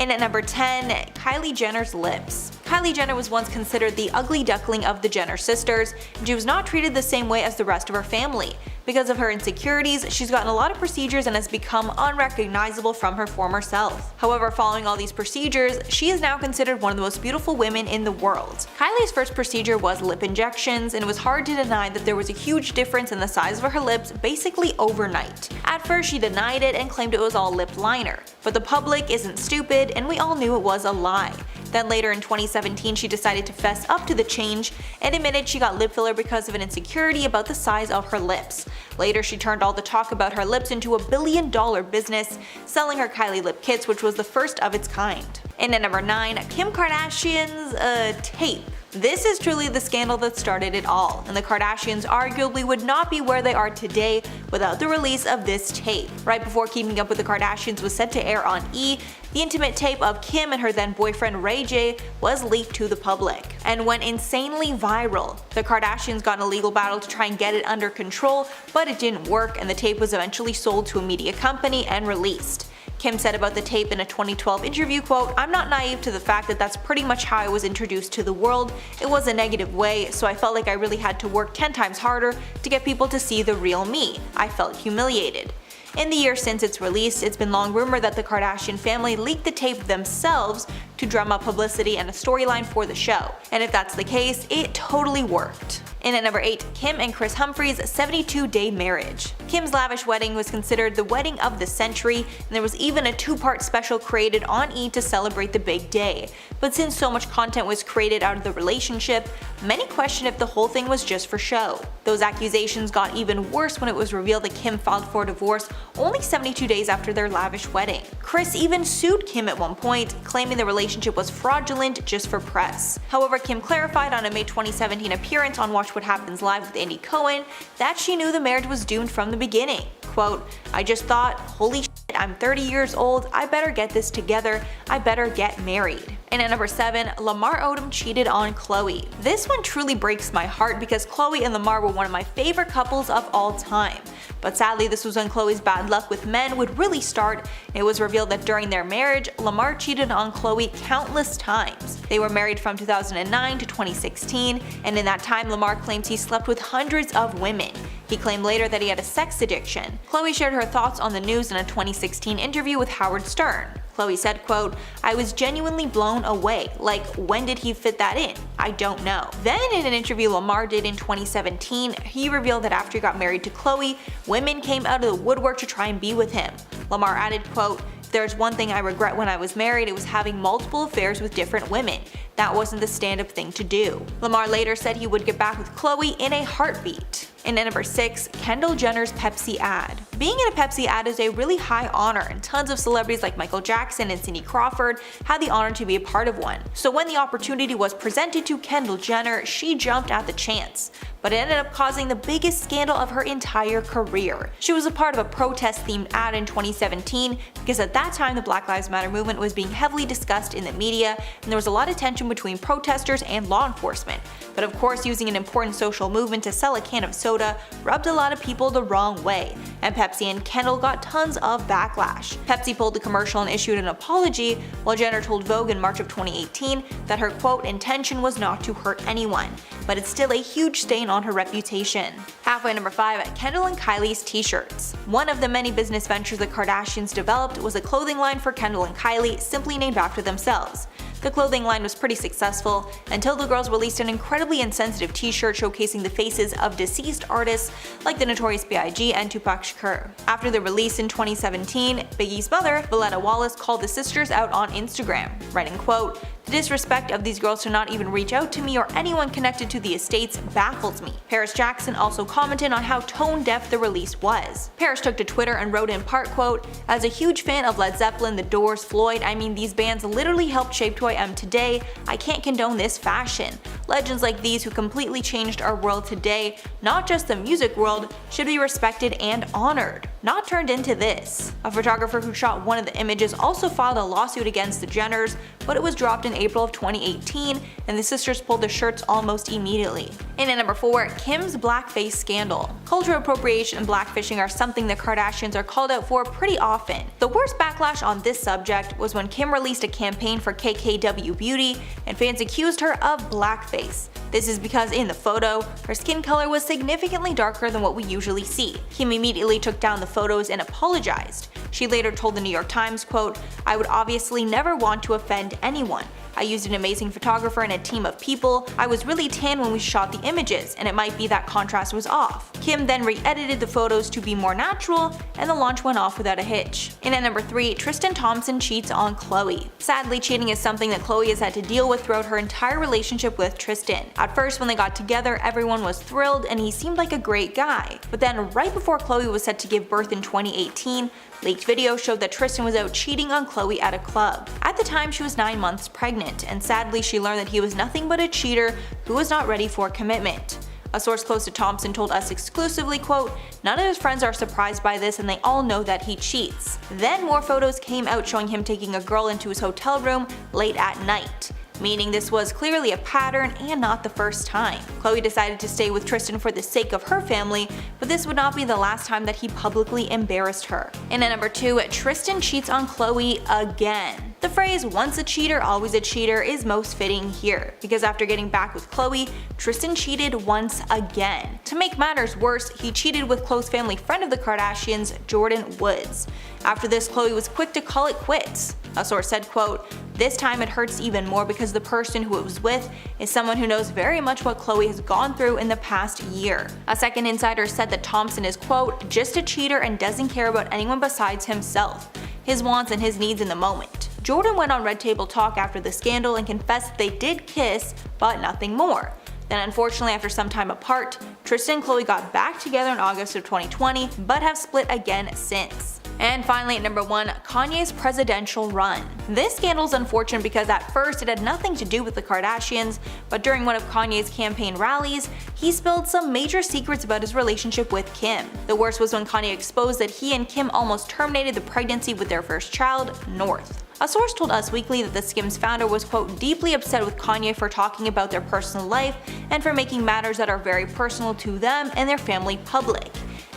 And at number 10, Kylie Jenner's lips. Kylie Jenner was once considered the ugly duckling of the Jenner sisters, and she was not treated the same way as the rest of her family. Because of her insecurities, she's gotten a lot of procedures and has become unrecognizable from her former self. However, following all these procedures, she is now considered one of the most beautiful women in the world. Kylie's first procedure was lip injections, and it was hard to deny that there was a huge difference in the size of her lips basically overnight. At first, she denied it and claimed it was all lip liner, but the public isn't stupid and we all knew it was a lie. Then later in 2017, she decided to fess up to the change and admitted she got lip filler because of an insecurity about the size of her lips. Later, she turned all the talk about her lips into a billion-dollar business, selling her Kylie lip kits, which was the first of its kind. And at number 9, Kim Kardashian's tape. This is truly the scandal that started it all, and the Kardashians arguably would not be where they are today without the release of this tape. Right before Keeping Up with the Kardashians was set to air on E!, the intimate tape of Kim and her then boyfriend Ray J was leaked to the public and went insanely viral. The Kardashians got in a legal battle to try and get it under control, but it didn't work, and the tape was eventually sold to a media company and released. Kim said about the tape in a 2012 interview, quote, "I'm not naive to the fact that that's pretty much how I was introduced to the world. It was a negative way, so I felt like I really had to work 10 times harder to get people to see the real me. I felt humiliated." In the years since its release, it's been long rumored that the Kardashian family leaked the tape themselves to drum up publicity and a storyline for the show. And if that's the case, it totally worked. And at number 8, Kim and Kris Humphrey's 72-day marriage. Kim's lavish wedding was considered the wedding of the century, and there was even a 2-part special created on E! To celebrate the big day. But since so much content was created out of the relationship, many question if the whole thing was just for show. Those accusations got even worse when it was revealed that Kim filed for divorce only 72 days after their lavish wedding. Kris even sued Kim at one point, claiming the relationship was fraudulent just for press. However, Kim clarified on a May 2017 appearance on Watch What Happens Live with Andy Cohen that she knew the marriage was doomed from the beginning. Quote, "I just thought, holy shit, I'm 30 years old, I better get this together, I better get married." And at number 7, Lamar Odom cheated on Khloe. This one truly breaks my heart because Khloe and Lamar were one of my favorite couples of all time. But sadly, this was when Khloe's bad luck with men would really start. It was revealed that during their marriage, Lamar cheated on Khloe countless times. They were married from 2009 to 2016, and in that time Lamar claims he slept with hundreds of women. He claimed later that he had a sex addiction. Khloe shared her thoughts on the news in a 2016 interview with Howard Stern. Khloe said, quote, "I was genuinely blown away. Like, when did he fit that in? I don't know." Then in an interview Lamar did in 2017, he revealed that after he got married to Khloe, women came out of the woodwork to try and be with him. Lamar added, quote, "If there's one thing I regret when I was married, it was having multiple affairs with different women. That wasn't the stand-up thing to do." Lamar later said he would get back with Khloe in a heartbeat. And at number 6, Kendall Jenner's Pepsi ad. Being in a Pepsi ad is a really high honor, and tons of celebrities like Michael Jackson and Cindy Crawford had the honor to be a part of one. So when the opportunity was presented to Kendall Jenner, she jumped at the chance. But it ended up causing the biggest scandal of her entire career. She was a part of a protest-themed ad in 2017 because at that time the Black Lives Matter movement was being heavily discussed in the media, and there was a lot of tension between protesters and law enforcement. But of course, using an important social movement to sell a can of soda rubbed a lot of people the wrong way, and Pepsi and Kendall got tons of backlash. Pepsi pulled the commercial and issued an apology, while Jenner told Vogue in March of 2018 that her quote intention was not to hurt anyone, but it's still a huge stain on her reputation. Halfway number 5, Kendall and Kylie's t-shirts. One of the many business ventures the Kardashians developed was a clothing line for Kendall and Kylie, simply named after themselves. The clothing line was pretty successful until the girls released an incredibly insensitive t-shirt showcasing the faces of deceased artists like the Notorious B.I.G. and Tupac Shakur. After the release in 2017, Biggie's mother, Valletta Wallace, called the sisters out on Instagram, writing, quote, "The disrespect of these girls to not even reach out to me or anyone connected to the estates baffles me." Paris Jackson also commented on how tone-deaf the release was. Paris took to Twitter and wrote in part, quote, "As a huge fan of Led Zeppelin, The Doors, Floyd, I mean these bands literally helped shape who I am today. I can't condone this fashion. Legends like these who completely changed our world today, not just the music world, should be respected and honored, not turned into this. A photographer who shot one of the images also filed a lawsuit against the Jenners, but it was dropped in April of 2018, and the sisters pulled their shirts almost immediately. And at number 4, Kim's blackface scandal. Cultural appropriation and blackfishing are something the Kardashians are called out for pretty often. The worst backlash on this subject was when Kim released a campaign for KKW Beauty, and fans accused her of blackface. This is because in the photo, her skin color was significantly darker than what we usually see. Kim immediately took down the photos and apologized. She later told the New York Times, quote, "I would obviously never want to offend anyone. I used an amazing photographer and a team of people. I was really tan when we shot the images, and it might be that contrast was off." Kim then re-edited the photos to be more natural, and the launch went off without a hitch. And at number 3, Tristan Thompson cheats on Khloe. Sadly, cheating is something that Khloe has had to deal with throughout her entire relationship with Tristan. At first, when they got together, everyone was thrilled and he seemed like a great guy. But then, right before Khloe was set to give birth in 2018, leaked video showed that Tristan was out cheating on Khloe at a club. At the time, she was 9 months pregnant, and sadly she learned that he was nothing but a cheater who was not ready for commitment. A source close to Thompson told us exclusively, quote, "None of his friends are surprised by this and they all know that he cheats." Then more photos came out showing him taking a girl into his hotel room late at night, meaning this was clearly a pattern and not the first time. Khloe decided to stay with Tristan for the sake of her family, but this would not be the last time that he publicly embarrassed her. And at number 2, Tristan cheats on Khloe again. The phrase "once a cheater, always a cheater" is most fitting here, because after getting back with Khloe, Tristan cheated once again. To make matters worse, he cheated with close family friend of the Kardashians, Jordan Woods. After this, Khloe was quick to call it quits. A source said, quote, "This time it hurts even more because the person who it was with is someone who knows very much what Khloe has gone through in the past year." A second insider said that Thompson is, quote, "just a cheater and doesn't care about anyone besides himself, his wants and his needs in the moment." Jordan went on Red Table Talk after the scandal and confessed that they did kiss, but nothing more. Then unfortunately, after some time apart, Tristan and Khloe got back together in August of 2020, but have split again since. And finally at number 1, Kanye's presidential run. This scandal is unfortunate because at first it had nothing to do with the Kardashians, but during one of Kanye's campaign rallies, he spilled some major secrets about his relationship with Kim. The worst was when Kanye exposed that he and Kim almost terminated the pregnancy with their first child, North. A source told Us Weekly that the Skims founder was, quote, "deeply upset with Kanye for talking about their personal life and for making matters that are very personal to them and their family public."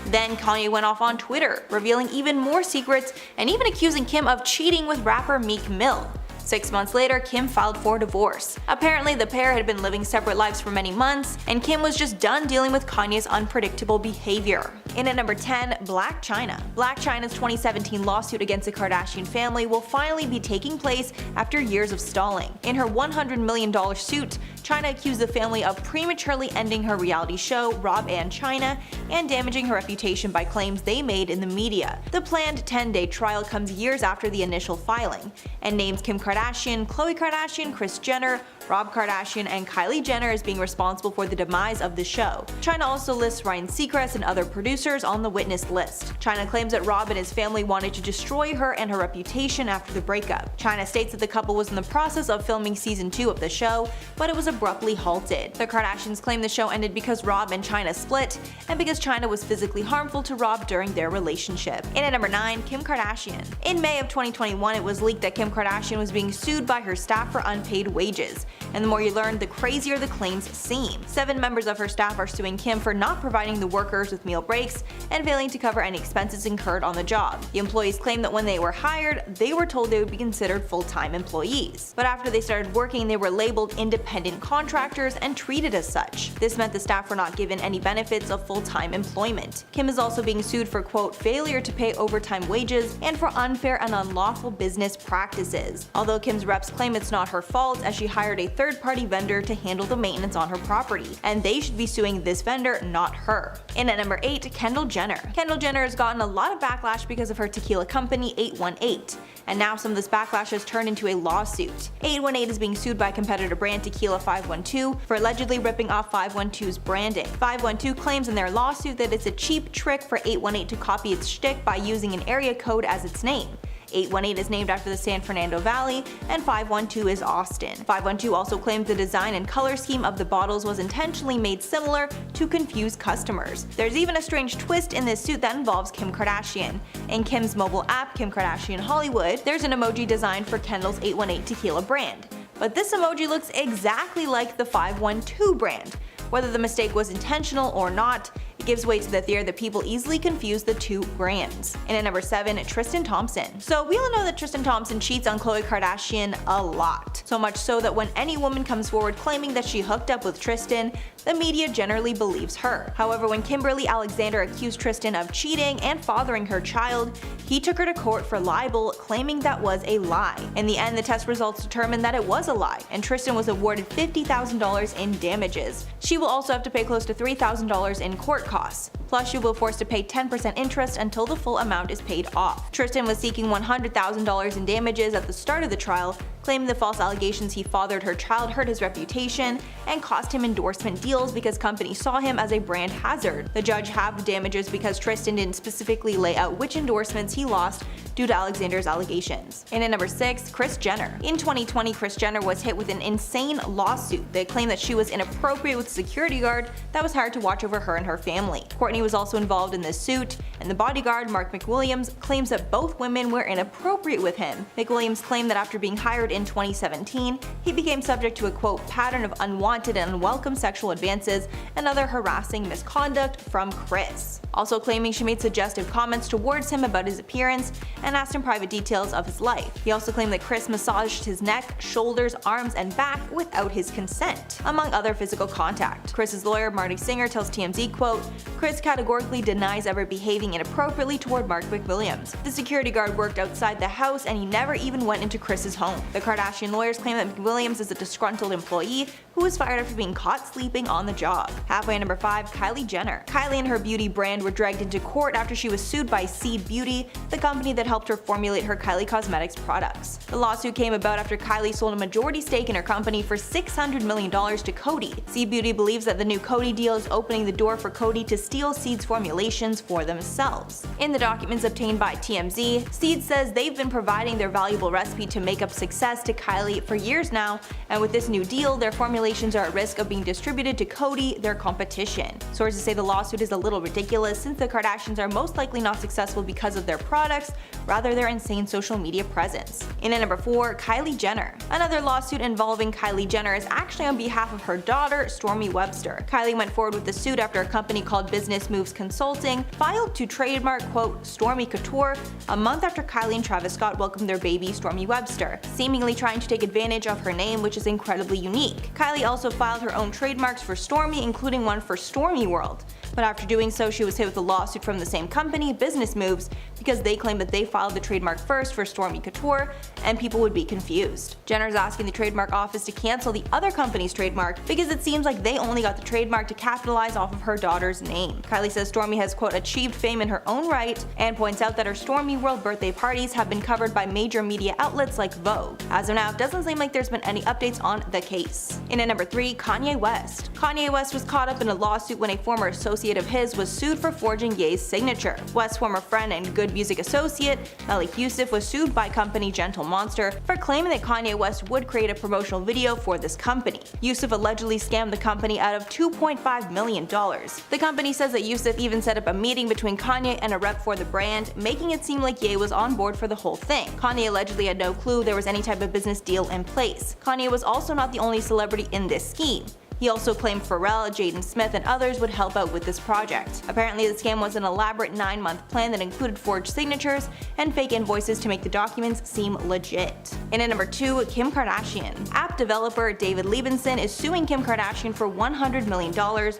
Then Kanye went off on Twitter, revealing even more secrets and even accusing Kim of cheating with rapper Meek Mill. 6 months later, Kim filed for divorce. Apparently, the pair had been living separate lives for many months, and Kim was just done dealing with Kanye's unpredictable behavior. And at number 10, Blac Chyna. Blac Chyna's 2017 lawsuit against the Kardashian family will finally be taking place after years of stalling. In her $100 million suit, Chyna accused the family of prematurely ending her reality show, Rob and Chyna, and damaging her reputation by claims they made in the media. The planned 10-day trial comes years after the initial filing, and names Kim Kardashian, Khloe Kardashian, Kris Jenner, Rob Kardashian, and Kylie Jenner as being responsible for the demise of the show. Chyna also lists Ryan Seacrest and other producers on the witness list. Chyna claims that Rob and his family wanted to destroy her and her reputation after the breakup. Chyna states that the couple was in the process of filming season 2 of the show, but it was abruptly halted. The Kardashians claim the show ended because Rob and Chyna split, and because Chyna was physically harmful to Rob during their relationship. And at number 9, Kim Kardashian. In May of 2021, it was leaked that Kim Kardashian was being sued by her staff for unpaid wages. And the more you learn, the crazier the claims seem. 7 members of her staff are suing Kim for not providing the workers with meal breaks and failing to cover any expenses incurred on the job. The employees claim that when they were hired, they were told they would be considered full-time employees. But after they started working, they were labeled independent contractors and treated as such. This meant the staff were not given any benefits of full-time employment. Kim is also being sued for, quote, failure to pay overtime wages and for unfair and unlawful business practices. Although Kim's reps claim it's not her fault, as she hired a third-party vendor to handle the maintenance on her property, and they should be suing this vendor, not her. And at number 8, Kendall Jenner. Kendall Jenner has gotten a lot of backlash because of her tequila company 818, and now some of this backlash has turned into a lawsuit. 818 is being sued by competitor brand Tequila 512 for allegedly ripping off 512's branding. 512 claims in their lawsuit that it's a cheap trick for 818 to copy its shtick by using an area code as its name. 818 is named after the San Fernando Valley, and 512 is Austin. 512 also claims the design and color scheme of the bottles was intentionally made similar to confuse customers. There's even a strange twist in this suit that involves Kim Kardashian. In Kim's mobile app, Kim Kardashian Hollywood, there's an emoji designed for Kendall's 818 tequila brand. But this emoji looks exactly like the 512 brand. Whether the mistake was intentional or not, it gives way to the theory that people easily confuse the two brands. And at number 7, Tristan Thompson. So we all know that Tristan Thompson cheats on Khloe Kardashian a lot. So much so that when any woman comes forward claiming that she hooked up with Tristan, the media generally believes her. However, when Kimberly Alexander accused Tristan of cheating and fathering her child, he took her to court for libel, claiming that was a lie. In the end, the test results determined that it was a lie, and Tristan was awarded $50,000 in damages. She will also have to pay close to $3,000 in court costs. Plus, she will be forced to pay 10% interest until the full amount is paid off. Tristan was seeking $100,000 in damages at the start of the trial, claiming the false allegations he fathered her child hurt his reputation and cost him endorsement deals because companies saw him as a brand hazard. The judge halved the damages because Tristan didn't specifically lay out which endorsements he lost due to Alexander's allegations. And at number 6, Kris Jenner. In 2020, Kris Jenner was hit with an insane lawsuit. They claimed that she was inappropriate with a security guard that was hired to watch over her and her family. Kourtney was also involved in this suit, and the bodyguard, Mark McWilliams, claims that both women were inappropriate with him. McWilliams claimed that after being hired in 2017, he became subject to a quote pattern of unwanted and unwelcome sexual advances and other harassing misconduct from Kris. Also claiming she made suggestive comments towards him about his appearance and asked him private details of his life. He also claimed that Kris massaged his neck, shoulders, arms, and back without his consent, among other physical contact. Kris's lawyer, Marty Singer, tells TMZ, quote, Kris categorically denies ever behaving inappropriately toward Mark McWilliams. The security guard worked outside the house and he never even went into Kris's home. The Kardashian lawyers claim that McWilliams is a disgruntled employee who was fired after being caught sleeping on the job. Halfway at number 5, Kylie Jenner. Kylie and her beauty brand were dragged into court after she was sued by Seed Beauty, the company that helped her formulate her Kylie Cosmetics products. The lawsuit came about after Kylie sold a majority stake in her company for $600 million to Coty. Seed Beauty believes that the new Coty deal is opening the door for Coty to steal Seed's formulations for themselves. In the documents obtained by TMZ, Seed says they've been providing their valuable recipe to makeup success to Kylie for years now, and with this new deal, their formulations are at risk of being distributed to Coty, their competition. Sources say the lawsuit is a little ridiculous since the Kardashians are most likely not successful because of their products, rather their insane social media presence. In at number 4, Kylie Jenner. Another lawsuit involving Kylie Jenner is actually on behalf of her daughter, Stormy Webster. Kylie went forward with the suit after a company called Business Moves Consulting filed to trademark, quote, Stormy Couture a month after Kylie and Travis Scott welcomed their baby, Stormy Webster, seemingly trying to take advantage of her name, which is incredibly unique. Kylie also filed her own trademarks for Stormy, including one for Stormy World. But after doing so, she was hit with a lawsuit from the same company, Business Moves, because they claimed that they filed the trademark first for Stormy Couture, and people would be confused. Jenner's asking the trademark office to cancel the other company's trademark because it seems like they only got the trademark to capitalize off of her daughter's name. Kylie says Stormy has, quote, achieved fame in her own right, and points out that her Stormy World birthday parties have been covered by major media outlets like Vogue. As of now, it doesn't seem like there's been any updates on the case. In at number 3, Kanye West. Kanye West was caught up in a lawsuit when a former associate of his was sued for forging Ye's signature. West's former friend and good music associate, Malik Yusuf, was sued by company Gentle Monster for claiming that Kanye West would create a promotional video for this company. Yusuf allegedly scammed the company out of $2.5 million. The company says that Yusuf even set up a meeting between Kanye and a rep for the brand, making it seem like Ye was on board for the whole thing. Kanye allegedly had no clue there was any type of business deal in place. Kanye was also not the only celebrity in this scheme. He also claimed Pharrell, Jaden Smith, and others would help out with this project. Apparently, the scam was an elaborate 9-month plan that included forged signatures and fake invoices to make the documents seem legit. And at number 2, Kim Kardashian. App developer David Liebenson is suing Kim Kardashian for $100 million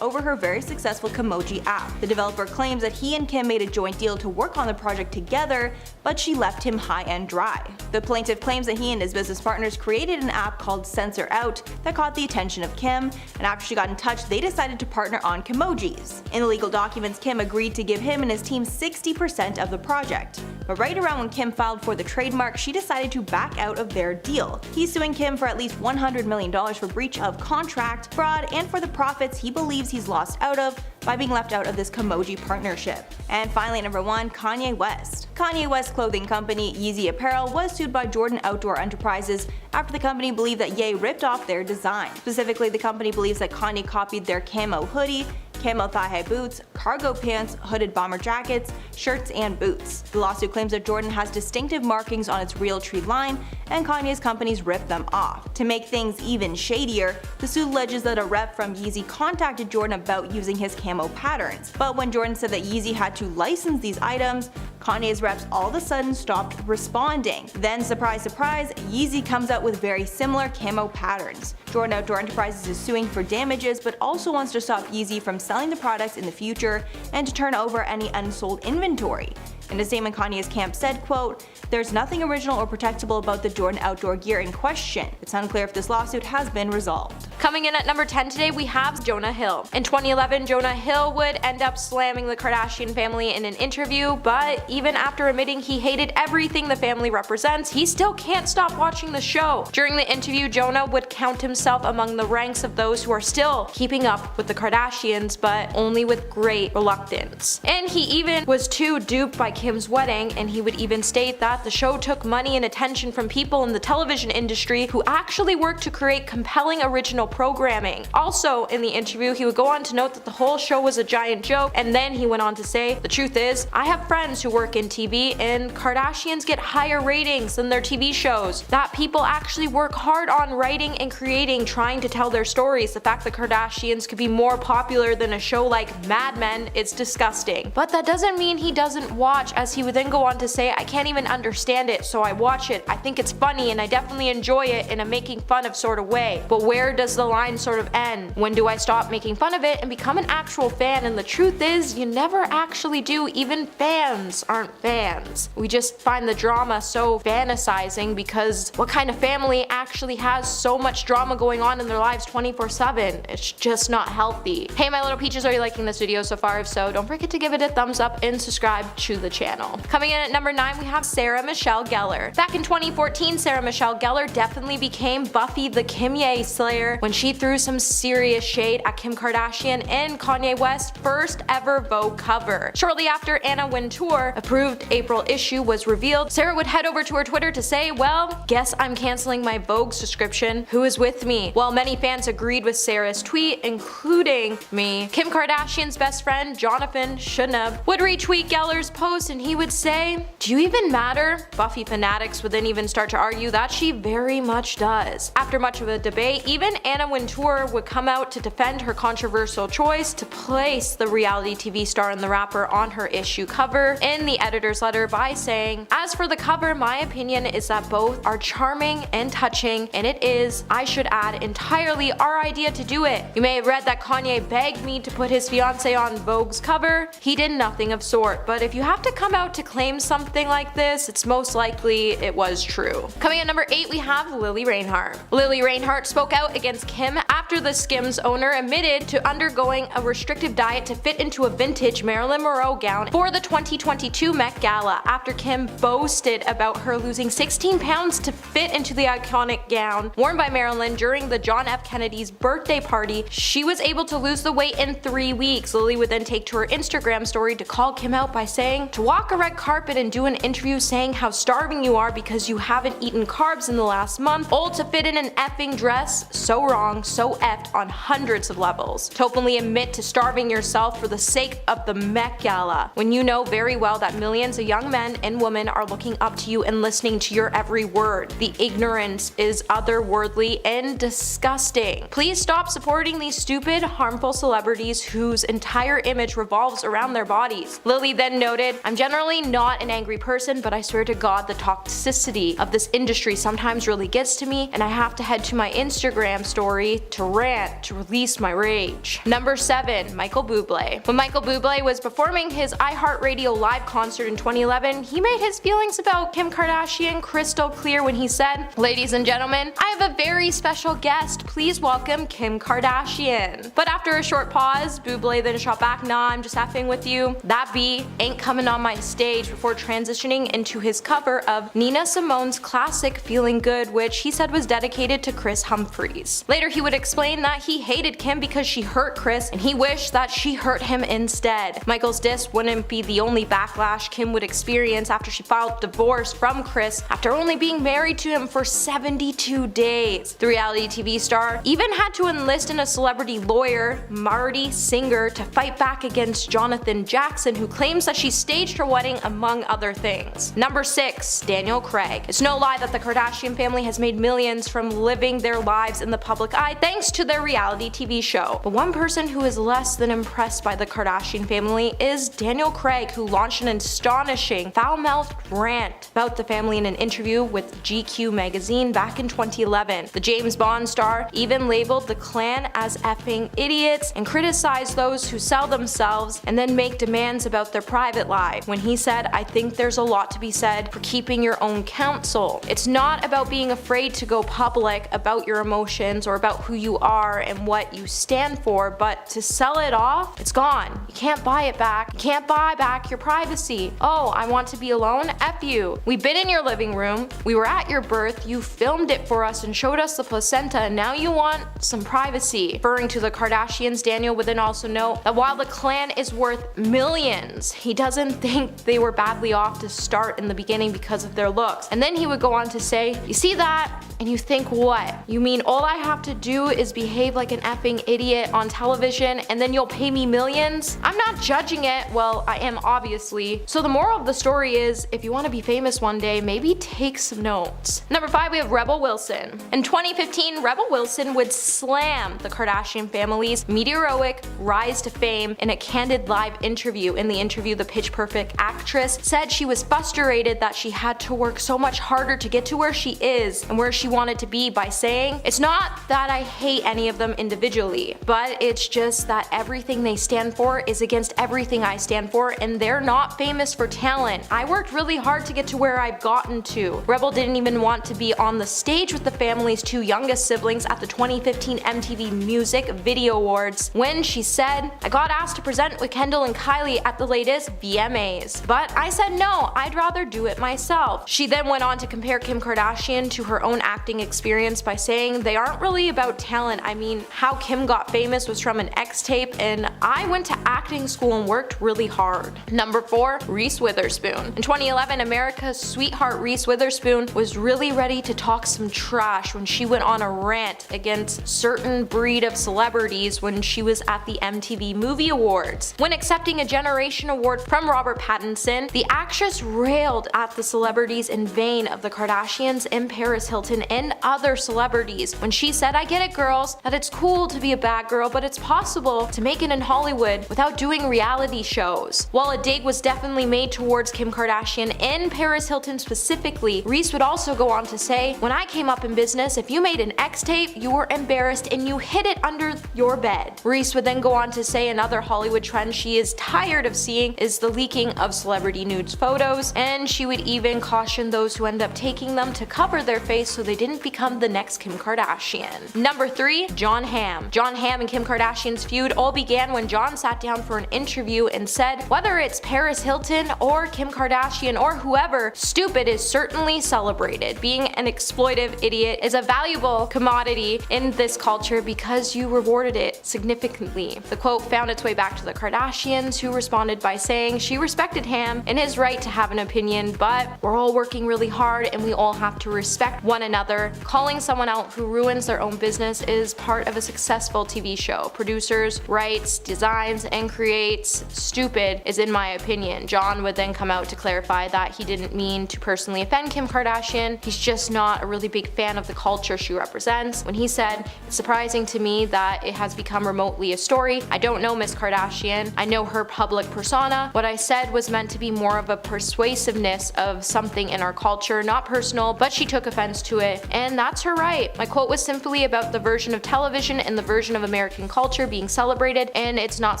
over her very successful Kimoji app. The developer claims that he and Kim made a joint deal to work on the project together, but she left him high and dry. The plaintiff claims that he and his business partners created an app called Censor Out that caught the attention of Kim, and after she got in touch, they decided to partner on Kimojis. In the legal documents, Kim agreed to give him and his team 60% of the project. But right around when Kim filed for the trademark, she decided to back out of their deal. He's suing Kim for at least $100 million for breach of contract, fraud, and for the profits he believes he's lost out of by being left out of this Kimoji partnership. And finally, number 1, Kanye West. Kanye West's clothing company, Yeezy Apparel, was sued by Jordan Outdoor Enterprises after the company believed that Ye ripped off their design. Specifically, the company believes that Kanye copied their camo hoodie, camo thigh-high boots, cargo pants, hooded bomber jackets, shirts, and boots. The lawsuit claims that Jordan has distinctive markings on its Realtree line, and Kanye's companies ripped them off. To make things even shadier, the suit alleges that a rep from Yeezy contacted Jordan about using his camo patterns. But when Jordan said that Yeezy had to license these items, Kanye's reps all of a sudden stopped responding. Then, surprise surprise, Yeezy comes out with very similar camo patterns. Jordan Outdoor Enterprises is suing for damages, but also wants to stop Yeezy from selling the products in the future and to turn over any unsold inventory. In a statement, Kanye's camp said, quote, "There's nothing original or protectable about the Jordan outdoor gear in question. It's unclear if this lawsuit has been resolved." Coming in at number 10 today, we have Jonah Hill. In 2011, Jonah Hill would end up slamming the Kardashian family in an interview, but even after admitting he hated everything the family represents, he still can't stop watching the show. During the interview, Jonah would count himself among the ranks of those who are still keeping up with the Kardashians, but only with great reluctance. And he even was too duped by Kim's wedding, and he would even state that the show took money and attention from people in the television industry who actually worked to create compelling original programming. Also, in the interview, he would go on to note that the whole show was a giant joke, and then he went on to say, "The truth is, I have friends who work in TV, and Kardashians get higher ratings than their TV shows. That people actually work hard on writing and creating, trying to tell their stories. The fact that Kardashians could be more popular than a show like Mad Men, it's disgusting." But that doesn't mean he doesn't watch, as he would then go on to say, "I can't even understand it, so I watch it. I think it's funny, and I definitely enjoy it in a making fun of sort of way. But where does the line sort of end? When do I stop making fun of it and become an actual fan?" And the truth is, you never actually do. Even fans aren't fans. We just find the drama so fantasizing, because what kind of family actually has so much drama going on in their lives 24/7? It's just not healthy. Hey my little peaches, are you liking this video so far? If so, don't forget to give it a thumbs up and subscribe to the channel. Coming in at number 9, we have Sarah Michelle Gellar. Back in 2014, Sarah Michelle Gellar definitely became Buffy the Kimye Slayer when she threw some serious shade at Kim Kardashian and Kanye West's first ever Vogue cover. Shortly after Anna Wintour approved April issue was revealed, Sarah would head over to her Twitter to say, "Well, guess I'm canceling my Vogue subscription. Who is with me?" While many fans agreed with Sarah's tweet, including me, Kim Kardashian's best friend, Jonathan Schunab, would retweet Gellar's post, and he would say, "Do you even matter?" Buffy fanatics would then even start to argue that she very much does. After much of a debate, even Anna Wintour would come out to defend her controversial choice to place the reality TV star and the rapper on her issue cover in the editor's letter by saying, "As for the cover, my opinion is that both are charming and touching, and it is, I should add, entirely our idea to do it. You may have read that Kanye begged me to put his fiancée on Vogue's cover. He did nothing of sort, but if you have to come out to claim something like this, it's most likely it was true." Coming at number 8, we have Lily Reinhart. Lily Reinhart spoke out against Kim after the Skims owner admitted to undergoing a restrictive diet to fit into a vintage Marilyn Monroe gown for the 2022 Met Gala, after Kim boasted about her losing 16 pounds to fit into the iconic gown worn by Marilyn during the John F. Kennedy's birthday party. She was able to lose the weight in 3 weeks. Lily would then take to her Instagram story to call Kim out by saying, "To walk a red carpet and do an interview saying how starving you are because you haven't eaten carbs in the last month, all to fit in an effing dress, so wrong, so effed on hundreds of levels. To openly admit to starving yourself for the sake of the Met Gala, when you know very well that millions of young men and women are looking up to you and listening to your every word. The ignorance is otherworldly and disgusting. Please stop supporting these stupid, harmful celebrities whose entire image revolves around their bodies." Lily then noted, "I'm generally not an angry person, but I swear to God the toxicity of this industry sometimes really gets to me, and I have to head to my Instagram story to to rant to release my rage. Number 7. Michael Bublé. When Michael Bublé was performing his iHeartRadio live concert in 2011, he made his feelings about Kim Kardashian crystal clear when he said, "Ladies and gentlemen, I have a very special guest. Please welcome Kim Kardashian." But after a short pause, Bublé then shot back, "Nah, I'm just effing with you. That B ain't coming on my stage," before transitioning into his cover of Nina Simone's classic Feeling Good, which he said was dedicated to Chris Humphries. Later he would explain that he hated Kim because she hurt Chris and he wished that she hurt him instead. Michael's diss wouldn't be the only backlash Kim would experience after she filed divorce from Chris after only being married to him for 72 days. The reality TV star even had to enlist in a celebrity lawyer, Marty Singer, to fight back against Jonathan Jackson, who claims that she staged her wedding, among other things. Number 6. Daniel Craig. It's no lie that the Kardashian family has made millions from living their lives in the public eye thanks to their reality TV show. But one person who is less than impressed by the Kardashian family is Daniel Craig, who launched an astonishing, foul-mouthed rant about the family in an interview with GQ magazine back in 2011. The James Bond star even labeled the clan as effing idiots and criticized those who sell themselves and then make demands about their private life. When he said, "I think there's a lot to be said for keeping your own counsel. It's not about being afraid to go public about your emotions or about who you are and what you stand for, but to sell it off, it's gone. You can't buy it back. You can't buy back your privacy. Oh, I want to be alone? F you. We've been in your living room. We were at your birth. You filmed it for us and showed us the placenta, and now you want some privacy." Referring to the Kardashians, Daniel would then also note that while the clan is worth millions, he doesn't think they were badly off to start in the beginning because of their looks. And then he would go on to say, "You see that? And you think what? You mean all I have to do is behave like an effing idiot on television and then you'll pay me millions? I'm not judging it. Well, I am obviously. So the moral of the story is, if you want to be famous one day, maybe take some notes." Number 5, we have Rebel Wilson. In 2015, Rebel Wilson would slam the Kardashian family's meteoric rise to fame in a candid live interview. In the interview, the Pitch Perfect actress said she was frustrated that she had to work so much harder to get to where she is and where she wanted to be by saying, "It's not that I hate any of them individually, but it's just that everything they stand for is against everything I stand for, and they're not famous for talent. I worked really hard to get to where I've gotten to." Rebel didn't even want to be on the stage with the family's 2 youngest siblings at the 2015 MTV Music Video Awards when she said, "I got asked to present with Kendall and Kylie at the latest VMAs, but I said no, I'd rather do it myself." She then went on to compare Kim Kardashian to her own acting experience by saying, "They aren't really about talent. I mean, how Kim got famous was from an X tape, and I went to acting school and worked really hard." Number 4, Reese Witherspoon. In 2011, America's sweetheart Reese Witherspoon was really ready to talk some trash when she went on a rant against certain breed of celebrities when she was at the MTV Movie Awards. When accepting a Generation Award from Robert Pattinson, the actress railed at the celebrities in vain of the Kardashians and Paris Hilton and other celebrities when she said, "I get it, girls, that it's cool to be a bad girl, but it's possible to make it in Hollywood without doing reality shows." While a dig was definitely made towards Kim Kardashian and Paris Hilton specifically, Reese would also go on to say, "When I came up in business, if you made an X tape, you were embarrassed and you hid it under your bed." Reese would then go on to say another Hollywood trend she is tired of seeing is the leaking of celebrity nudes photos, and she would even caution those who end up taking them to cover their face so they didn't become the next Kim Kardashian. Number 3, Jon Hamm. Jon Hamm and Kim Kardashian's feud all began when Jon sat down for an interview and said, "Whether it's Paris Hilton or Kim Kardashian or whoever, stupid is certainly celebrated. Being an exploitive idiot is a valuable commodity in this culture because you rewarded it significantly." The quote found its way back to the Kardashians, who responded by saying she respected Hamm and his right to have an opinion, but we're all working really hard and we all have to respect one another. Calling someone out who ruins their own business is part of a successful TV show. Producers, writes, designs, and creates. Stupid is in my opinion. Jon would then come out to clarify that he didn't mean to personally offend Kim Kardashian. He's just not a really big fan of the culture she represents. When he said, "It's surprising to me that it has become remotely a story. I don't know Miss Kardashian. I know her public persona. What I said was meant to be more of a persuasiveness of something in our culture, not personal, but she took offense to it. it, and that's her right. My quote was simply about the version of television and the version of American culture being celebrated, and it's not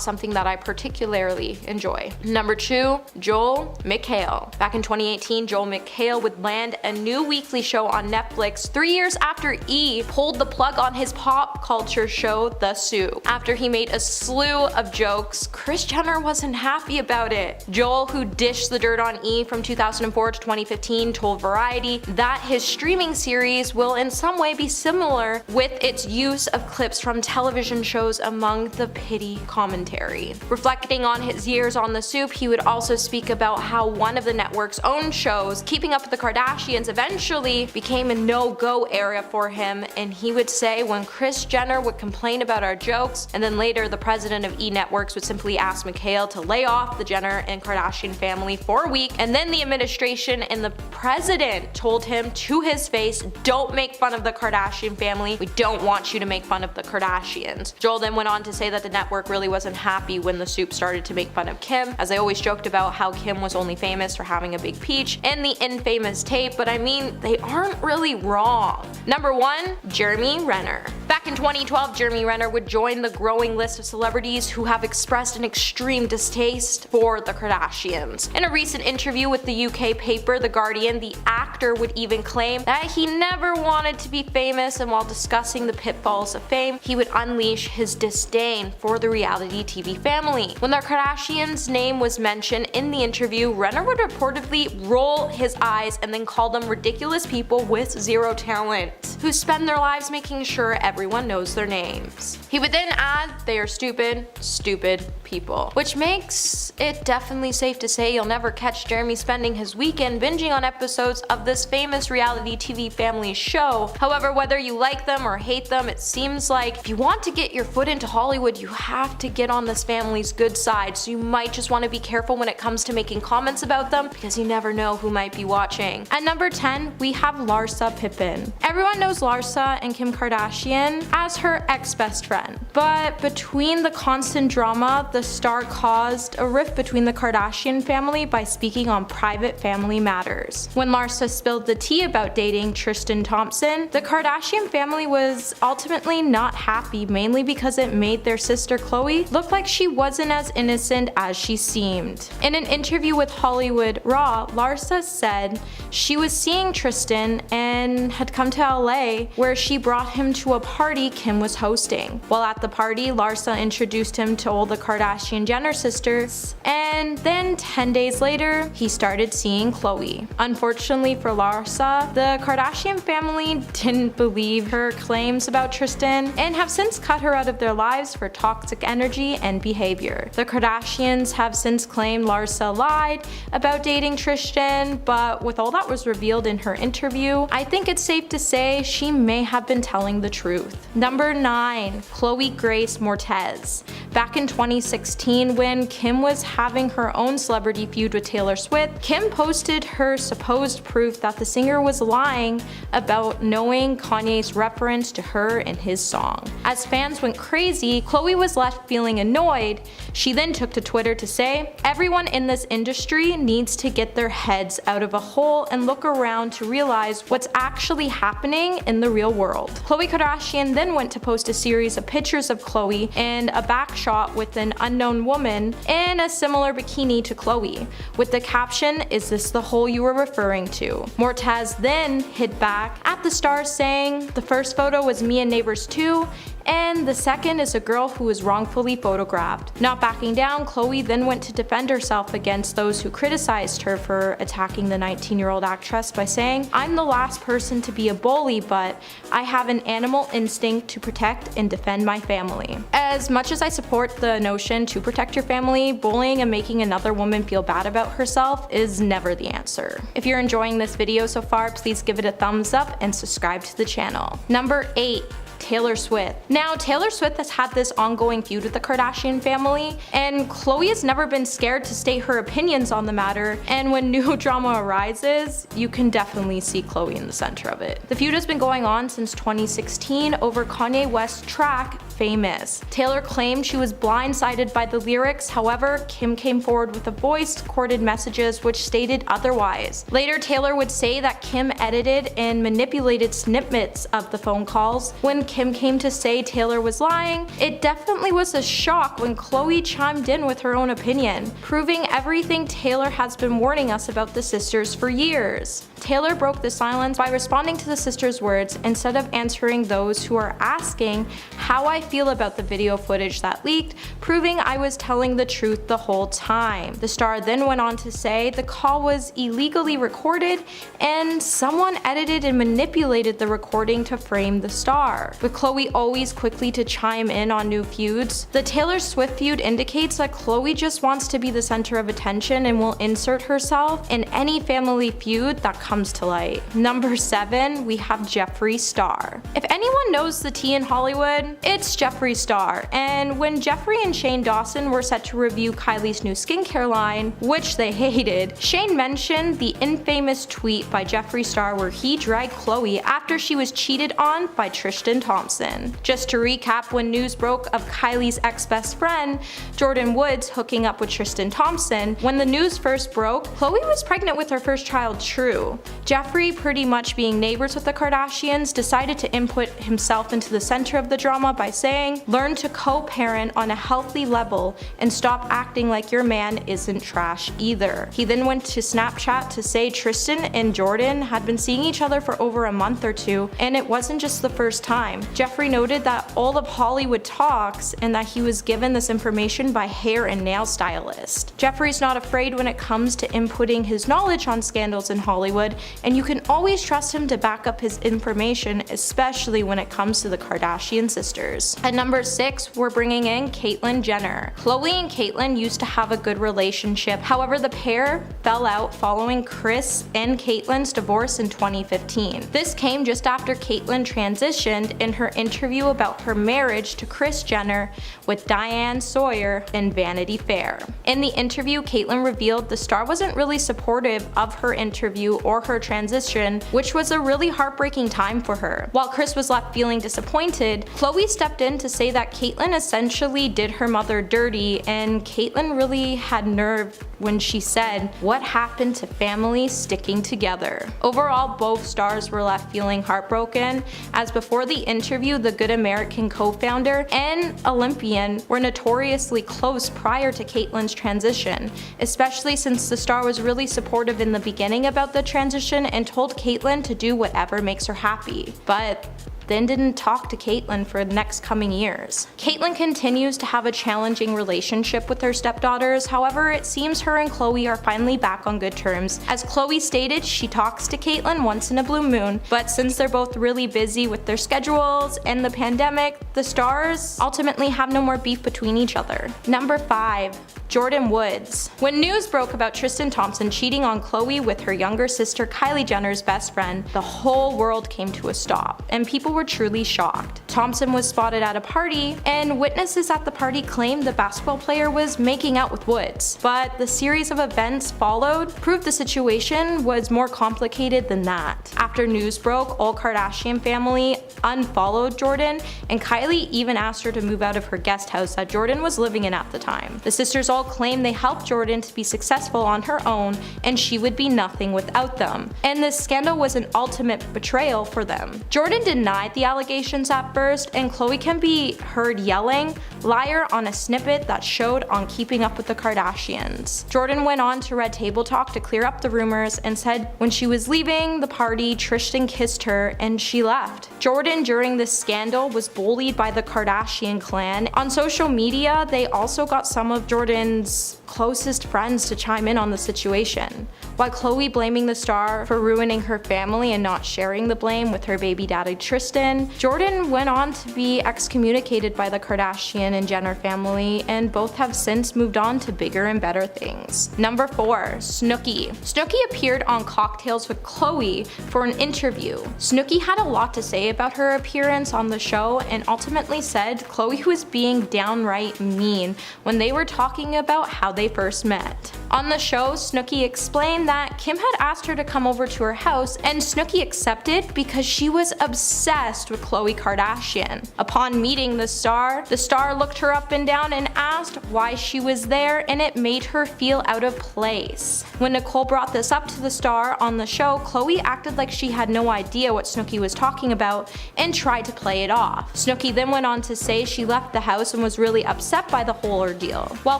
something that I particularly enjoy. Number 2, Joel McHale. Back in 2018, Joel McHale would land a new weekly show on Netflix 3 years after E! Pulled the plug on his pop culture show The Soup. After he made a slew of jokes, Kris Jenner wasn't happy about it. Joel, who dished the dirt on E! From 2004 to 2015, told Variety that his streaming series will in some way be similar with its use of clips from television shows among the pity commentary. Reflecting on his years on The Soup, he would also speak about how one of the network's own shows, Keeping Up with the Kardashians, eventually became a no-go area for him, and he would say when Kris Jenner would complain about our jokes, and then later the president of E! Networks would simply ask McHale to lay off the Jenner and Kardashian family for a week, and then the administration and the president told him to his face, don't make fun of the Kardashian family, we don't want you to make fun of the Kardashians. Joel then went on to say that the network really wasn't happy when The Soup started to make fun of Kim, as they always joked about how Kim was only famous for having a big peach and the infamous tape, but I mean, they aren't really wrong. Number 1, Jeremy Renner. Back in 2012, Jeremy Renner would join the growing list of celebrities who have expressed an extreme distaste for the Kardashians. In a recent interview with the UK paper The Guardian, the actor would even claim that he never wanted to be famous, and while discussing the pitfalls of fame, he would unleash his disdain for the reality TV family. When the Kardashians' name was mentioned in the interview, Renner would reportedly roll his eyes and then call them ridiculous people with zero talent, who spend their lives making sure everyone knows their names. He would then add, they are stupid, stupid people. Which makes it definitely safe to say you'll never catch Jeremy spending his weekend binging on episodes of this famous reality TV family show. However, whether you like them or hate them, it seems like if you want to get your foot into Hollywood, you have to get on this family's good side, so you might just want to be careful when it comes to making comments about them, because you never know who might be watching. At number 10, we have Larsa Pippen. Everyone knows Larsa and Kim Kardashian as her ex-best friend, but between the constant drama, the star caused a rift between the Kardashian family by speaking on private family matters. When Larsa spilled the tea about dating Tristan Thompson, the Kardashian family was ultimately not happy, mainly because it made their sister Khloe look like she wasn't as innocent as she seemed. In an interview with Hollywood Raw, Larsa said she was seeing Tristan and had come to LA, where she brought him to a party Kim was hosting. While at the party, Larsa introduced him to all the Kardashian Jenner sisters, and then 10 days later, he started seeing Khloe. Unfortunately for Larsa, the Kardashian family didn't believe her claims about Tristan and have since cut her out of their lives for toxic energy and behavior. The Kardashians have since claimed Larsa lied about dating Tristan, but with all that was revealed in her interview, I think it's safe to say she may have been telling the truth. Number 9, Chloe Grace Moretz. Back in 2016, when Kim was having her own celebrity feud with Taylor Swift, Kim posted her supposed proof that the singer was lying about knowing Kanye's reference to her in his song. As fans went crazy, Chloe was left feeling annoyed. She then took to Twitter to say, everyone in this industry needs to get their heads out of a hole and look around to realize what's actually happening in the real world. Khloe Kardashian then went to post a series of pictures of Khloe and a back shot with an unknown woman in a similar bikini to Khloe, with the caption, "Is this the hole you were referring to?" Moretz then hit back at the stars saying, "The first photo was me and neighbors too, and the second is a girl who was wrongfully photographed." Not backing down, Khloe then went to defend herself against those who criticized her for attacking the 19-year-old actress by saying, "I'm the last person to be a bully, but I have an animal instinct to protect and defend my family." As much as I support the notion to protect your family, bullying and making another woman feel bad about herself is never the answer. If you're enjoying this video so far, please give it a thumbs up and subscribe to the channel. Number 8. Taylor Swift. Now, Taylor Swift has had this ongoing feud with the Kardashian family, and Khloe has never been scared to state her opinions on the matter, and when new drama arises, you can definitely see Khloe in the center of it. The feud has been going on since 2016 over Kanye West's track, famous. Taylor claimed she was blindsided by the lyrics, however, Kim came forward with a voice-recorded messages which stated otherwise. Later, Taylor would say that Kim edited and manipulated snippets of the phone calls. When Kim came to say Taylor was lying, it definitely was a shock when Khloe chimed in with her own opinion, proving everything Taylor has been warning us about the sisters for years. Taylor broke the silence by responding to the sisters' words instead of answering those who are asking how I feel about the video footage that leaked, proving I was telling the truth the whole time. The star then went on to say the call was illegally recorded and someone edited and manipulated the recording to frame the star. With Khloe always quickly to chime in on new feuds, the Taylor Swift feud indicates that Khloe just wants to be the center of attention and will insert herself in any family feud that comes to light. Number 7, we have Jeffree Star. If anyone knows the tea in Hollywood, it's Jeffree Star. And when Jeffree and Shane Dawson were set to review Kylie's new skincare line, which they hated, Shane mentioned the infamous tweet by Jeffree Star where he dragged Khloe after she was cheated on by Tristan Thompson. Just to recap, when news broke of Kylie's ex-best friend, Jordyn Woods, hooking up with Tristan Thompson, when the news first broke, Khloe was pregnant with her first child, True. Jeffree, pretty much being neighbors with the Kardashians, decided to input himself into the center of the drama by saying, "Learn to co-parent on a healthy level and stop acting like your man isn't trash either." He then went to Snapchat to say Tristan and Jordyn had been seeing each other for over a month or two, and it wasn't just the first time. Jeffree noted that all of Hollywood talks and that he was given this information by hair and nail stylist. Jeffree's not afraid when it comes to inputting his knowledge on scandals in Hollywood, and you can always trust him to back up his information, especially when it comes to the Kardashian sisters. At number 6, we're bringing in Caitlyn Jenner. Khloe and Caitlyn used to have a good relationship, however the pair fell out following Kris and Caitlyn's divorce in 2015. This came just after Caitlyn transitioned in her interview about her marriage to Kris Jenner with Diane Sawyer in Vanity Fair. In the interview, Caitlyn revealed the star wasn't really supportive of her interview or her transition, which was a really heartbreaking time for her. While Kris was left feeling disappointed, Khloe stepped in to say that Caitlyn essentially did her mother dirty, and Caitlyn really had nerve when she said, "What happened to family sticking together?" Overall, both stars were left feeling heartbroken, as before the interview, the Good American co-founder and Olympian were notoriously close prior to Caitlyn's transition, especially since the star was really supportive in the beginning about the transition and told Caitlyn to do whatever makes her happy. But then didn't talk to Caitlyn for the next coming years. Caitlyn continues to have a challenging relationship with her stepdaughters, however it seems her and Khloe are finally back on good terms. As Khloe stated, she talks to Caitlyn once in a blue moon, but since they're both really busy with their schedules and the pandemic, the stars ultimately have no more beef between each other. Number 5. Jordyn Woods. When news broke about Tristan Thompson cheating on Khloe with her younger sister Kylie Jenner's best friend, the whole world came to a stop, and people were truly shocked. Thompson was spotted at a party, and witnesses at the party claimed the basketball player was making out with Woods. But the series of events followed proved the situation was more complicated than that. After news broke, all Kardashian family unfollowed Jordyn, and Kylie even asked her to move out of her guest house that Jordyn was living in at the time. The sisters all claimed they helped Jordyn to be successful on her own, and she would be nothing without them. And this scandal was an ultimate betrayal for them. Jordyn denied the allegations at first, and Khloe can be heard yelling "liar" on a snippet that showed on Keeping Up with the Kardashians. Jordyn went on to Red Table Talk to clear up the rumors and said when she was leaving the party, Tristan kissed her and she left. Jordyn during this scandal was bullied by the Kardashian clan. On social media, they also got some of Jordyn's closest friends to chime in on the situation. While Khloe blaming the star for ruining her family and not sharing the blame with her baby daddy Tristan, Jordyn went on to be excommunicated by the Kardashian and Jenner family, and both have since moved on to bigger and better things. Number 4. Snooki. Snooki appeared on Cocktails with Khloe for an interview. Snooki had a lot to say about her appearance on the show and ultimately said Khloe was being downright mean when they were talking about how they first met. On the show, Snooki explained that Kim had asked her to come over to her house, and Snooki accepted because she was obsessed with Khloe Kardashian. Upon meeting the star looked her up and down and asked why she was there, and it made her feel out of place. When Nicole brought this up to the star on the show, Khloe acted like she had no idea what Snooki was talking about and tried to play it off. Snooki then went on to say she left the house and was really upset by the whole ordeal. While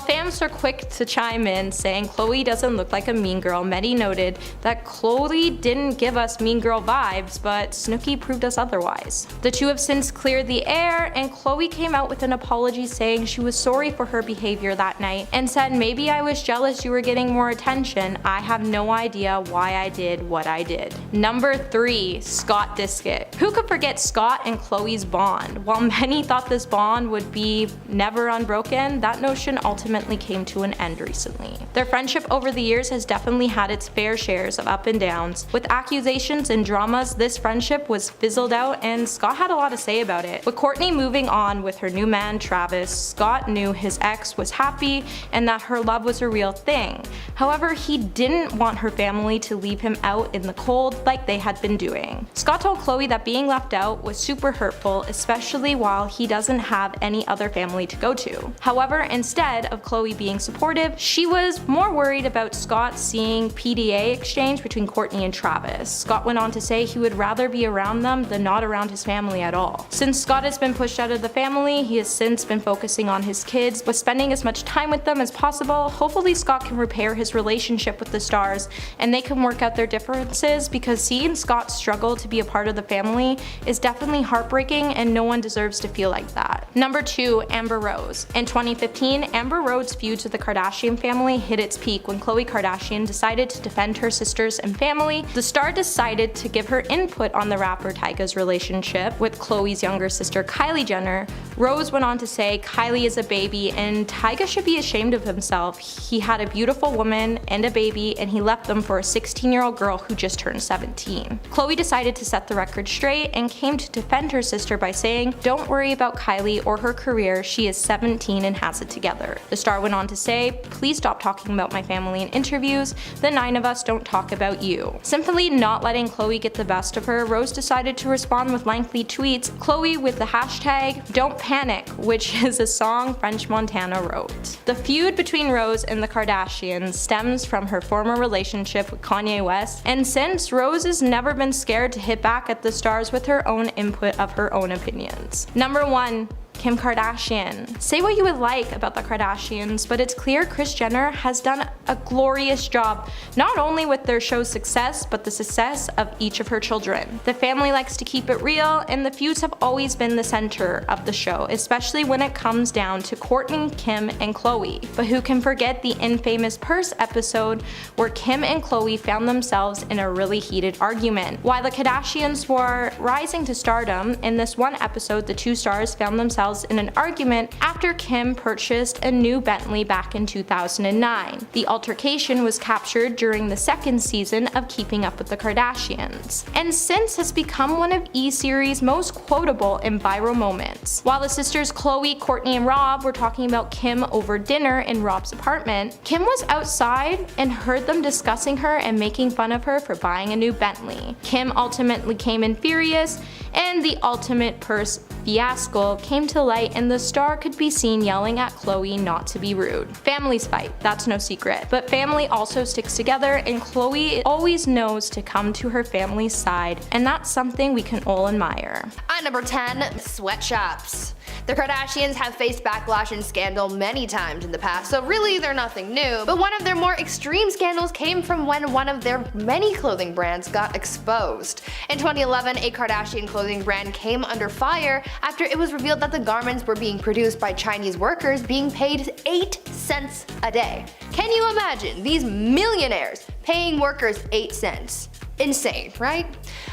fans are quick to chime in saying Khloe doesn't look like a mean girl, many noted that Khloe didn't give us mean girl vibes, but Snooki proved us otherwise. The two have since cleared the air, and Khloe came out with an apology saying she was sorry for her behavior that night and said, "Maybe I was jealous you were getting more attention. I have no idea why I did what I did." Number 3, Scott Disick. Who could forget Scott and Khloe's bond? While many thought this bond would be never unbroken, that notion ultimately came to an end recently. Their friendship over the years has definitely had its fair shares of up and downs. With accusations and dramas, this friendship was fizzled out, and Scott had a lot to say about it. With Kourtney moving on with her new man Travis, Scott knew his ex was happy and that her love was a real thing. However, he didn't want her family to leave him out in the cold like they had been doing. Scott told Khloe that being left out was super hurtful, especially while he doesn't have any other family to go to. However, instead of Khloe being supportive, she was more worried about Scott seeing PDA exchange between Kourtney and Travis. Scott went on to say he would rather be around them than not around his family at all. Since Scott has been pushed out of the family, he has since been focusing on his kids, but spending as much time with them as possible. Hopefully Scott can repair his relationship with the stars and they can work out their differences, because seeing Scott struggle to be a part of the family is definitely heartbreaking and no one deserves to feel like that. Number 2, Amber Rose. In 2015, Amber Rose's feuds with the Kardashian family hit its peak when Khloe Kardashian decided to defend her sisters and family. The star decided to give her input on the rapper Tyga's relationship with Khloe's younger sister Kylie Jenner. Rose went on to say Kylie is a baby and Tyga should be ashamed of himself. He had a beautiful woman and a baby, and he left them for a 16-year-old girl who just turned 17. Khloe decided to set the record straight and came to defend her sister by saying, "Don't worry about Kylie or her career, she is 17 and has it together." The star went on to say, "Please stop talking about my family in interviews, the 9 of us don't talk about you." Simply not letting Khloe get the best of her, Rose decided to respond with lengthy tweets, Khloe with the hashtag "Don't Panic," which is a song French Montana wrote. The feud between Rose and the Kardashians stems from her former relationship with Kanye West, and since Rose has never been scared to hit back at the stars with her own input of her own opinions. Number 1, Kim Kardashian. Say what you would like about the Kardashians, but it's clear Kris Jenner has done a glorious job, not only with their show's success, but the success of each of her children. The family likes to keep it real, and the feuds have always been the center of the show, especially when it comes down to Kourtney, Kim, and Khloe. But who can forget the infamous purse episode where Kim and Khloe found themselves in a really heated argument? While the Kardashians were rising to stardom, in this one episode the two stars found themselves in an argument after Kim purchased a new Bentley back in 2009. The altercation was captured during the second season of Keeping Up with the Kardashians, and since has become one of E-Series' most quotable and viral moments. While the sisters Khloe, Kourtney, and Rob were talking about Kim over dinner in Rob's apartment, Kim was outside and heard them discussing her and making fun of her for buying a new Bentley. Kim ultimately came in furious, and the ultimate purse fiasco came to light, and the star could be seen yelling at Khloe not to be rude. Families fight, that's no secret, but family also sticks together, and Khloe always knows to come to her family's side, and that's something we can all admire. At number 10, sweatshops. The Kardashians have faced backlash and scandal many times in the past, so really they're nothing new, but one of their more extreme scandals came from when one of their many clothing brands got exposed. In 2011, a Kardashian clothing brand came under fire after it was revealed that the garments were being produced by Chinese workers being paid 8 cents a day. Can you imagine these millionaires paying workers 8 cents? Insane, right?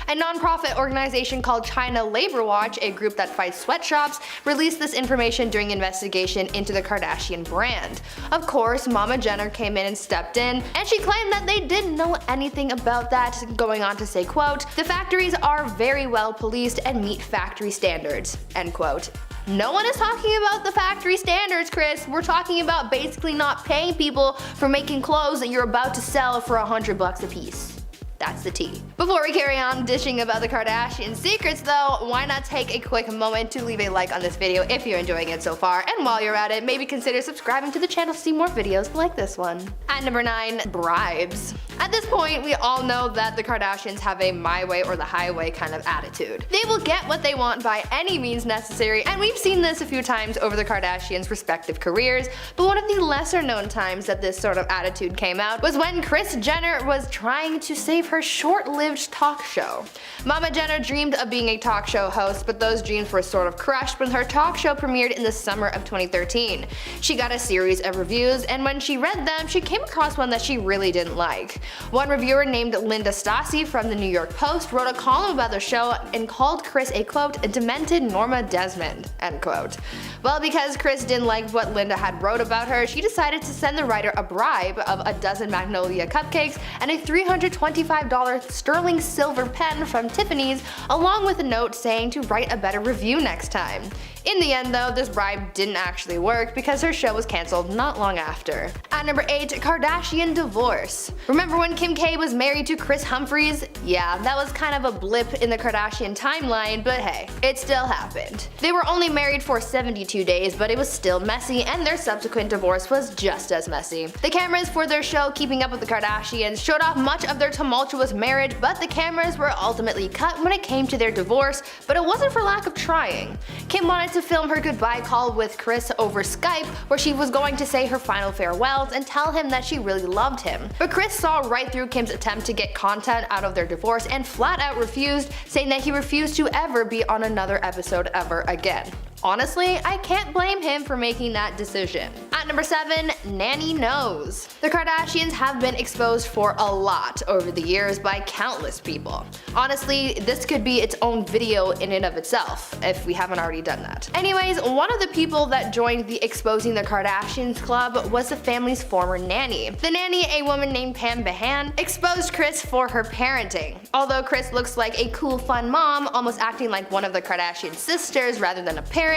A non-profit organization called China Labor Watch, a group that fights sweatshops, released this information during investigation into the Kardashian brand. Of course, Mama Jenner came in and stepped in, and she claimed that they didn't know anything about that, going on to say, quote, "The factories are very well policed and meet factory standards," end quote. No one is talking about the factory standards, Chris. We're talking about basically not paying people for making clothes that you're about to sell for $100 a piece. That's the tea. Before we carry on dishing about the Kardashian secrets though, why not take a quick moment to leave a like on this video if you're enjoying it so far, and while you're at it, maybe consider subscribing to the channel to see more videos like this one. At number 9, bribes. At this point, we all know that the Kardashians have a my way or the highway kind of attitude. They will get what they want by any means necessary, and we've seen this a few times over the Kardashians' respective careers, but one of the lesser known times that this sort of attitude came out was when Kris Jenner was trying to save her short-lived talk show. Mama Jenner dreamed of being a talk show host, but those dreams were sort of crushed when her talk show premiered in the summer of 2013. She got a series of reviews, and when she read them, she came across one that she really didn't like. One reviewer named Linda Stassi from the New York Post wrote a column about the show and called Kris a, quote, "a demented Norma Desmond," end quote. Well, because Kris didn't like what Linda had wrote about her, she decided to send the writer a bribe of a dozen Magnolia cupcakes and a $325 sterling silver pen from Tiffany's, along with a note saying to write a better review next time. In the end though, this bribe didn't actually work because her show was cancelled not long after. At number 8, Kardashian divorce. Remember when Kim K was married to Kris Humphries? Yeah, that was kind of a blip in the Kardashian timeline, but hey, it still happened. They were only married for 72 days, but it was still messy, and their subsequent divorce was just as messy. The cameras for their show Keeping Up with the Kardashians showed off much of their tumultuous marriage, but the cameras were ultimately cut when it came to their divorce, but it wasn't for lack of trying. Kim wanted to film her goodbye call with Kris over Skype, where she was going to say her final farewells and tell him that she really loved him. But Kris saw right through Kim's attempt to get content out of their divorce and flat out refused, saying that he refused to ever be on another episode ever again. Honestly, I can't blame him for making that decision. At number 7, Nanny knows. The Kardashians have been exposed for a lot over the years by countless people. Honestly, this could be its own video in and of itself, if we haven't already done that. Anyways, one of the people that joined the Exposing the Kardashians club was the family's former nanny. The nanny, a woman named Pam Behan, exposed Kris for her parenting. Although Kris looks like a cool, fun mom, almost acting like one of the Kardashian sisters rather than a parent,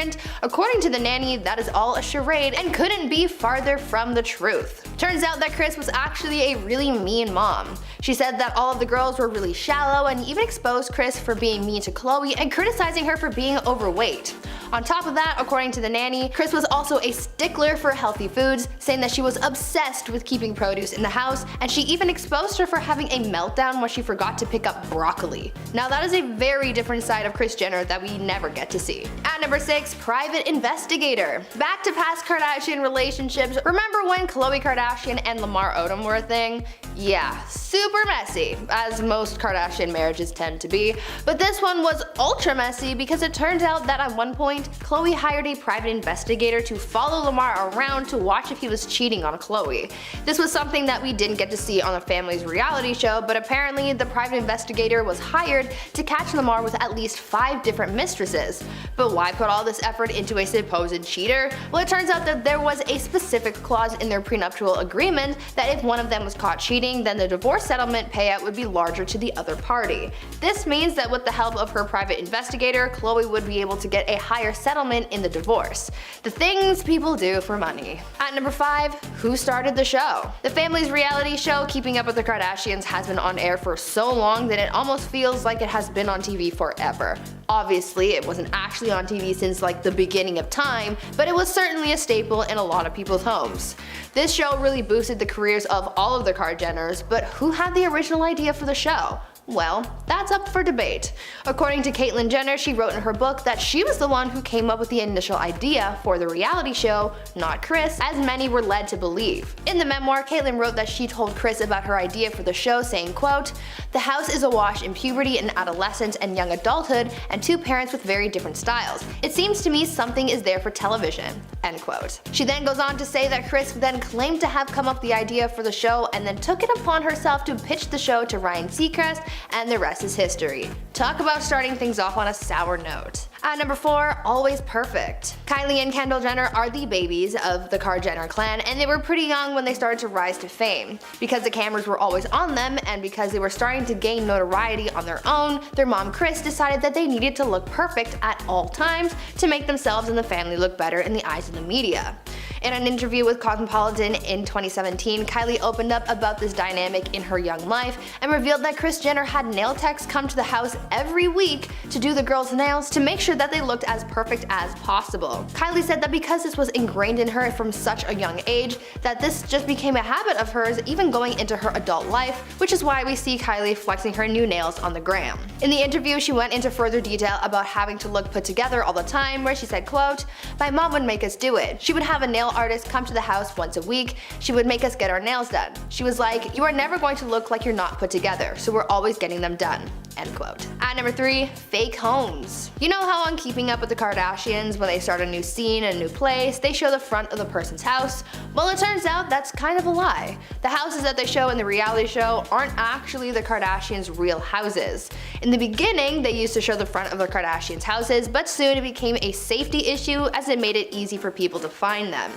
according to the nanny, that is all a charade and couldn't be farther from the truth. Turns out that Kris was actually a really mean mom. She said that all of the girls were really shallow and even exposed Kris for being mean to Khloe and criticizing her for being overweight. On top of that, according to the nanny, Kris was also a stickler for healthy foods, saying that she was obsessed with keeping produce in the house, and she even exposed her for having a meltdown when she forgot to pick up broccoli. Now that is a very different side of Kris Jenner that we never get to see. At number 6, private investigator. Back to past Kardashian relationships, remember when Khloe Kardashian and Lamar Odom were a thing? Yeah, super messy, as most Kardashian marriages tend to be, but this one was ultra messy because it turns out that at one point, Khloe hired a private investigator to follow Lamar around to watch if he was cheating on Khloe. This was something that we didn't get to see on the family's reality show, but apparently the private investigator was hired to catch Lamar with at least 5 different mistresses. But why put all this effort into a supposed cheater? Well, it turns out that there was a specific clause in their prenuptial agreement that if one of them was caught cheating, then the divorce settlement payout would be larger to the other party. This means that with the help of her private investigator, Khloe would be able to get a higher settlement in the divorce. The things people do for money. At number 5, who started the show? The family's reality show Keeping Up with the Kardashians has been on air for so long that it almost feels like it has been on TV forever. Obviously, it wasn't actually on TV since like the beginning of time, but it was certainly a staple in a lot of people's homes. This show really boosted the careers of all of the Kardashians, but who had the original idea for the show? Well, that's up for debate. According to Caitlyn Jenner, she wrote in her book that she was the one who came up with the initial idea for the reality show, not Kris, as many were led to believe. In the memoir, Caitlyn wrote that she told Kris about her idea for the show, saying, quote, "The house is awash in puberty and adolescence and young adulthood, and 2 parents with very different styles. It seems to me something is there for television," end quote. She then goes on to say that Kris then claimed to have come up with the idea for the show and then took it upon herself to pitch the show to Ryan Seacrest, and the rest is history. Talk about starting things off on a sour note. At number 4, always perfect. Kylie and Kendall Jenner are the babies of the Kardashian clan, and they were pretty young when they started to rise to fame. Because the cameras were always on them, and because they were starting to gain notoriety on their own, their mom Kris decided that they needed to look perfect at all times to make themselves and the family look better in the eyes of the media. In an interview with Cosmopolitan in 2017, Kylie opened up about this dynamic in her young life and revealed that Kris Jenner had nail techs come to the house every week to do the girls' nails to make sure that they looked as perfect as possible. Kylie said that because this was ingrained in her from such a young age, that this just became a habit of hers even going into her adult life, which is why we see Kylie flexing her new nails on the gram. In the interview, she went into further detail about having to look put together all the time, where she said, quote, "My mom would make us do it. She would have a nail artist come to the house once a week. She would make us get our nails done. She was like, you are never going to look like you're not put together, so we're always getting them done." End quote. At number 3, fake homes. You know how on Keeping Up with the Kardashians, when they start a new scene, a new place, they show the front of the person's house? Well, it turns out that's kind of a lie. The houses that they show in the reality show aren't actually the Kardashians' real houses. In the beginning, they used to show the front of the Kardashians' houses, but soon it became a safety issue as it made it easy for people to find them.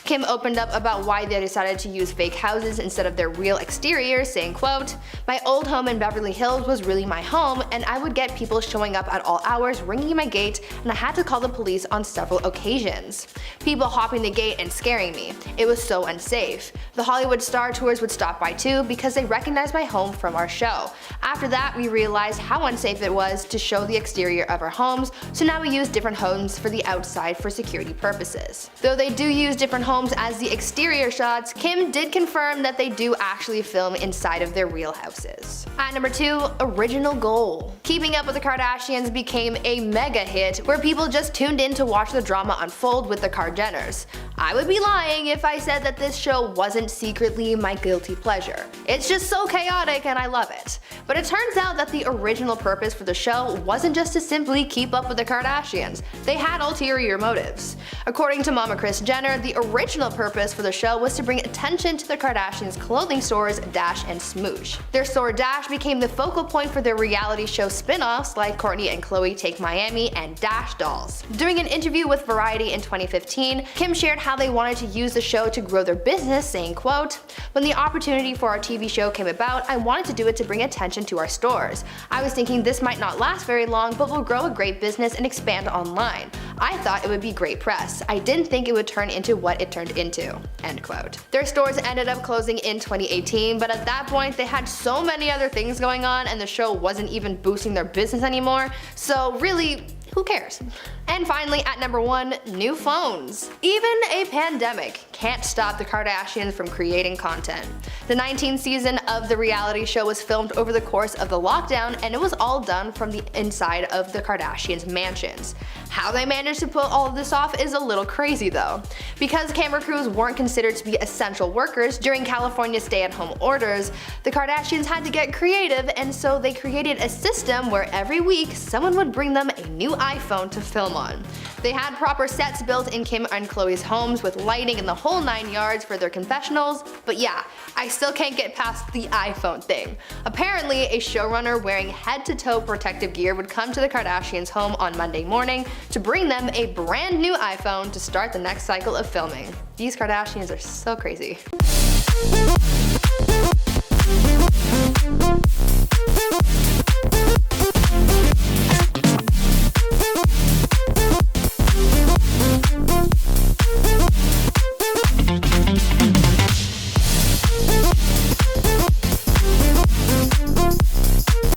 Kim opened up about why they decided to use fake houses instead of their real exteriors, saying, quote, "My old home in Beverly Hills was really my home, and I would get people showing up at all hours ringing my gate, and I had to call the police on several occasions. People hopping the gate and scaring me. It was so unsafe. The Hollywood Star Tours would stop by too because they recognized my home from our show. After that, we realized how unsafe it was to show the exterior of our homes, so now we use different homes for the outside for security purposes." Though they do use different homes as the exterior shots, Kim did confirm that they do actually film inside of their real houses. At number 2, original goal. Keeping Up with the Kardashians became a mega hit where people just tuned in to watch the drama unfold with the Kardashians. I would be lying if I said that this show wasn't secretly my guilty pleasure. It's just so chaotic and I love it. But it turns out that the original purpose for the show wasn't just to simply keep up with the Kardashians. They had ulterior motives. According to Mama Kris Jenner, the original purpose for the show was to bring attention to the Kardashians' clothing stores Dash and Smoosh. Their store Dash became the focal point for their reality show spin-offs like Kourtney and Khloe Take Miami and Dash Dolls. During an interview with Variety in 2015, Kim shared how they wanted to use the show to grow their business, saying, quote, "When the opportunity for our TV show came about, I wanted to do it to bring attention to our stores. I was thinking this might not last very long, but will grow a great business and expand online. I thought it would be great press. I didn't think it would turn into what it turned into." End quote. Their stores ended up closing in 2018, but at that point they had so many other things going on and the show wasn't even boosting their business anymore, so really, who cares? And finally, at number 1, new phones. Even a pandemic can't stop the Kardashians from creating content. The 19th season of the reality show was filmed over the course of the lockdown, and it was all done from the inside of the Kardashians' mansions. How they managed to pull all of this off is a little crazy though. Because camera crews weren't considered to be essential workers during California's stay-at-home orders, the Kardashians had to get creative, and so they created a system where every week someone would bring them a new iPhone to film on. They had proper sets built in Kim and Khloe's homes with lighting and the whole 9 yards for their confessionals, but yeah, I still can't get past the iPhone thing. Apparently, a showrunner wearing head-to-toe protective gear would come to the Kardashians' home on Monday morning to bring them a brand new iPhone to start the next cycle of filming. These Kardashians are so crazy.